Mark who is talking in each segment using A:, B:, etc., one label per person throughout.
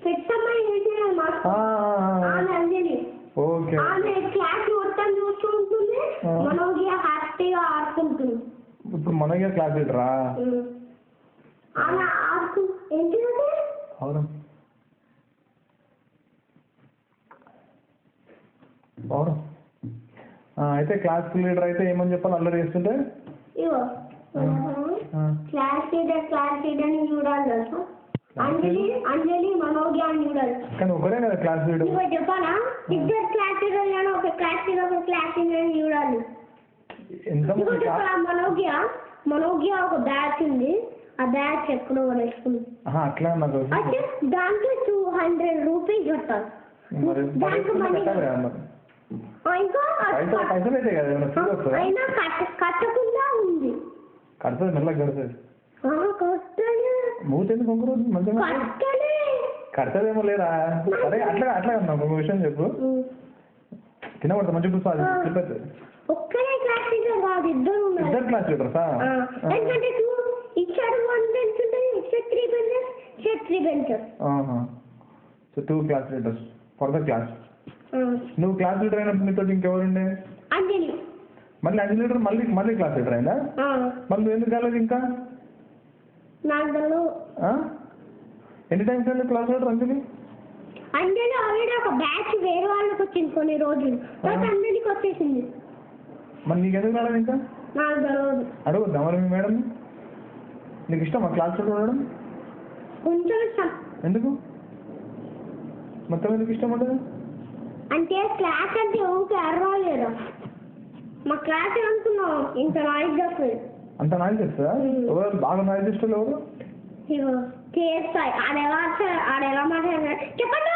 A: పెద్దమ్మాయి చేసేది మాకు ఆమె అంజలి.
B: ఓకే.
A: ఆమె క్లాస్ మొత్తం చూసుకుంటుంది, మనోజ్ఞ హ్యాపీగా ఆడుకుంటుంది.
B: ఇప్పుడు మనోజ్ఞ క్లాస్ లీడరా?
A: ఆమె ఏంటి
B: అవును అవును. అయితే క్లాస్ లీడర్ అయితే ఏమని చెప్పాలి అల్లరి చేస్తుంటే?
A: ఇవో క్లాస్ లీడర్ ని చూడాలి తెలుసా? అంజలి మనోజ్ఞ అని చూడాలి.
B: కానీ ఒకరే కదా క్లాస్ లీడర్.
A: ఇవో చెప్పానా? ఇద్దరు క్లాస్ లీడర్ ఒక క్లాస్ లీడర్ ని చూడాలి. మనోజ్ఞ ఒక బ్యాచ్ ఉంది, ఆ బ్యాచ్ ఎక్కడో వేసుకుంది.
B: అట్లా
A: అయితే దాంట్లో 200 రూపీస్ కట్టాలి. అయినా కట్టకుండా ఉంది.
B: కడుతుంది మెల్లగా కడుతుంది. మూత ఎందుకు కొంగు రోజు మంచిగా కడతదేమో లేదా? సరే అట్లా అట్లా అన్నా ఒక విషయం చెప్పు. తినబడతా మంచి పుస్తకాలు చెప్పేది.
A: ఒక్కరే క్లాస్ లీడర్ కాదు, ఇద్దరు
B: క్లాస్ లీడర్సా?
A: ఇచ్చాడు 1 బెంచ్ ఉంటుంది, ఇచ్చాడు 3 బెంచెస్, ఇచ్చాడు 3 benches.
B: So 2 class leaders for the class. నువ్వు క్లాస్ లీడర్ అయినప్పుడు నీతో ఇంకెవరుండే?
A: అంజలి.
B: మళ్ళీ అంజలి లీడర్ మళ్ళీ క్లాస్ లీడర్ అయినా? మళ్ళీ నువ్వు ఎందుకు కాలేదు ఇంకా? ఎన్ని టైమ్స్ అండి క్లాస్ లీడర్ అంజలి?
A: అంజలి ఆల్రెడీ ఒక బ్యాచ్ వేరే వాళ్ళకి వచ్చింది కొన్ని రోజులు, తర్వాత అంజలికి వచ్చేసింది.
B: మరి నీకు ఎందుకు రాలేదు ఇంకా?
A: నాకు తెలియదు.
B: అడుగుద్దా మరి మీ మేడం? నీకు ఇష్టమా క్లాస్ లీడర్ ఉండడం?
A: కొంచెం ఇష్టం.
B: ఎందుకు మొత్తం ఎందుకు ఇష్టం ఉండదు?
A: అంటే క్లాస్ అంటే ఊరికి అర్వాలేదు. మా క్లాస్ అనుకున్నాం ఇంత నాయిస్ చేస్తుంది.
B: అంత నాయిస్ చేస్తుందా? ఎవరు బాగా నాయిస్ చేస్తారు? ఎవరు?
A: ఆడెలా మాట్లాడారు చెప్పండి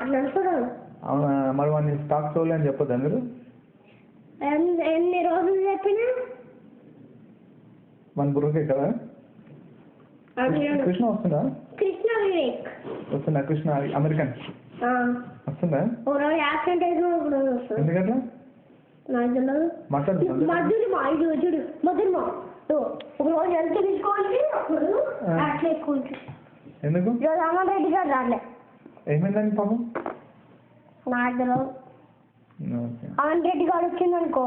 A: అట్లా అనుకున్నాను.
B: అవునా? మరి వాడిని స్టాక్ తోలే అని చెప్పొద్దా మీరు?
A: ఎన్ని రోజులు చెప్పినా
B: మన బుర్రకే కదా. కృష్ణ వస్తుందా?
A: కృష్ణ వివేక్
B: వస్తుందా? కృష్ణ అమెరికన్ వస్తుందా? ఎందుకట్లా మాట్లాడుతుంది? ఎందుకు?
A: రామన్ రెడ్డి గారు రాలే.
B: ఏమైందండి పాపం?
A: నాకు అమన్ రెడ్డి గారు వచ్చిందనుకో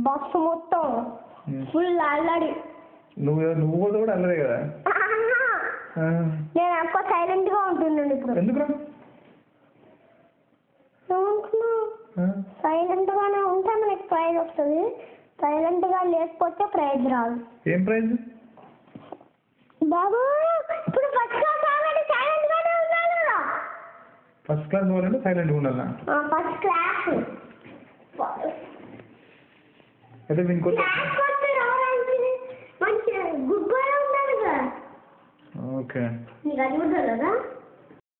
A: బస్సు మొత్తం ఫుల్ అల్లడి.
B: నువ్వు కూడా అల్లరే కదా.
A: నేను ఎక్కువ సైలెంట్ గా ఉంటున్నాను ఇప్పుడు.
B: ఎందుకు?
A: సైలెంట్ గానే ఉంటే మనకి ప్రైజ్ వస్తుంది, సైలెంట్ గా లేకపోతే ప్రైజ్ రాదు.
B: ఏం ప్రైజ్
A: బాబు? ఇప్పుడు ఫస్ట్ క్లాస్ ఆల్రెడీ సైలెంట్ గానే ఉండాలి కదా.
B: ఫస్ట్ క్లాస్ పోవాలంటే సైలెంట్ గా ఉండాలా?
A: ఫస్ట్ క్లాస్
B: అయితే మీకు
A: మంచి గుడ్ బాయ్ ఉండాలి కదా.
B: ఓకే.
A: నీకు అది కూడా కదా.